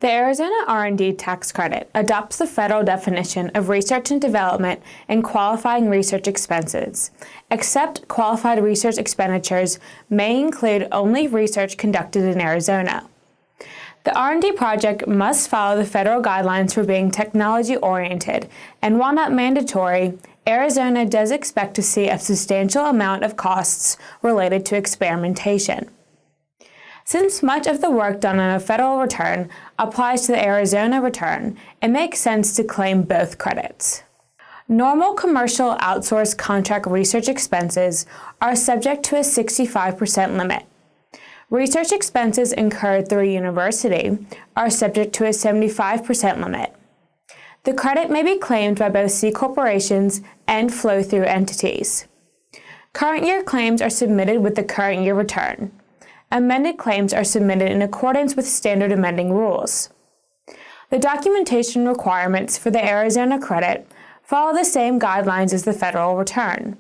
The Arizona R&D tax credit adopts the federal definition of research and development and qualifying research expenses, except qualified research expenditures may include only research conducted in Arizona. The R&D project must follow the federal guidelines for being technology-oriented, and while not mandatory, Arizona does expect to see a substantial amount of costs related to experimentation. Since much of the work done on a federal return applies to the Arizona return, it makes sense to claim both credits. Normal commercial outsourced contract research expenses are subject to a 65% limit. Research expenses incurred through a university are subject to a 75% limit. The credit may be claimed by both C corporations and flow-through entities. Current year claims are submitted with the current year return. Amended claims are submitted in accordance with standard amending rules. The documentation requirements for the Arizona credit follow the same guidelines as the federal return.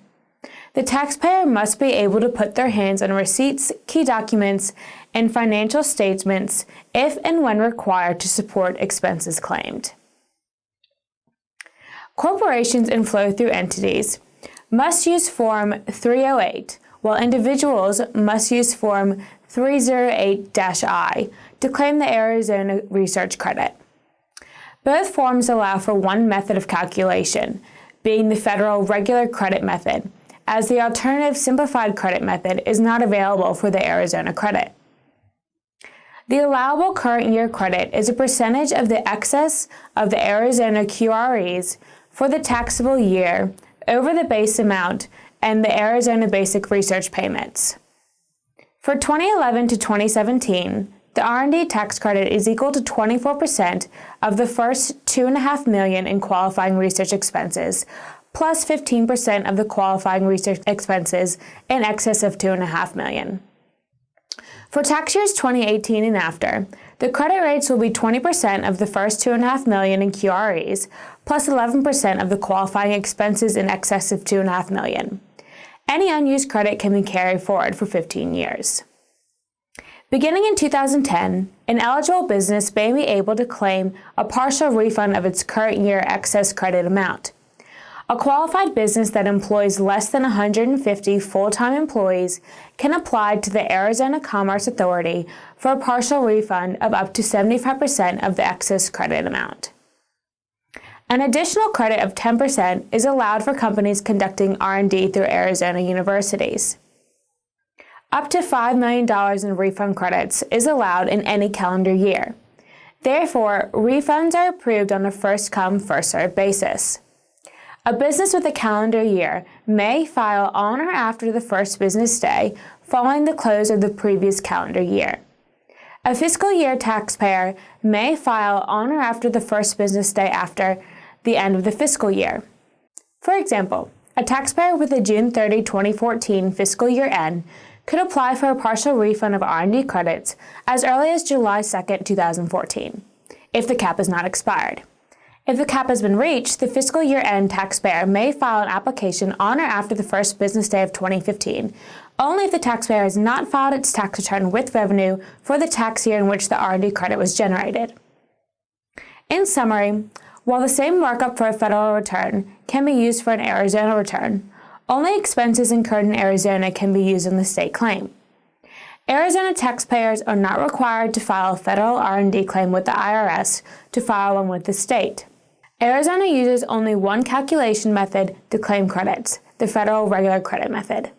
The taxpayer must be able to put their hands on receipts, key documents, and financial statements if and when required to support expenses claimed. Corporations and flow-through entities must use Form 308, while individuals must use Form 308-I to claim the Arizona research credit. Both forms allow for one method of calculation, being the federal regular credit method, as the alternative simplified credit method is not available for the Arizona credit. The allowable current year credit is a percentage of the excess of the Arizona QREs for the taxable year over the base amount and the Arizona basic research payments. For 2011 to 2017, the R&D tax credit is equal to 24% of the first $2.5 million in qualifying research expenses, plus 15% of the qualifying research expenses in excess of $2.5 million. For tax years 2018 and after, the credit rates will be 20% of the first $2.5 million in QREs, plus 11% of the qualifying expenses in excess of $2.5 million. Any unused credit can be carried forward for 15 years. Beginning in 2010, an eligible business may be able to claim a partial refund of its current year excess credit amount. A qualified business that employs less than 150 full-time employees can apply to the Arizona Commerce Authority for a partial refund of up to 75% of the excess credit amount. An additional credit of 10% is allowed for companies conducting R&D through Arizona universities. Up to $5 million in refund credits is allowed in any calendar year. Therefore, refunds are approved on a first-come, first-served basis. A business with a calendar year may file on or after the first business day following the close of the previous calendar year. A fiscal year taxpayer may file on or after the first business day after the end of the fiscal year. For example, a taxpayer with a June 30, 2014 fiscal year end could apply for a partial refund of R&D credits as early as July 2, 2014, if the cap is not expired. If the cap has been reached, the fiscal year-end taxpayer may file an application on or after the first business day of 2015, only if the taxpayer has not filed its tax return with revenue for the tax year in which the R&D credit was generated. In summary, while the same markup for a federal return can be used for an Arizona return, only expenses incurred in Arizona can be used in the state claim. Arizona taxpayers are not required to file a federal R&D claim with the IRS to file one with the state. Arizona uses only one calculation method to claim credits, the federal regular credit method.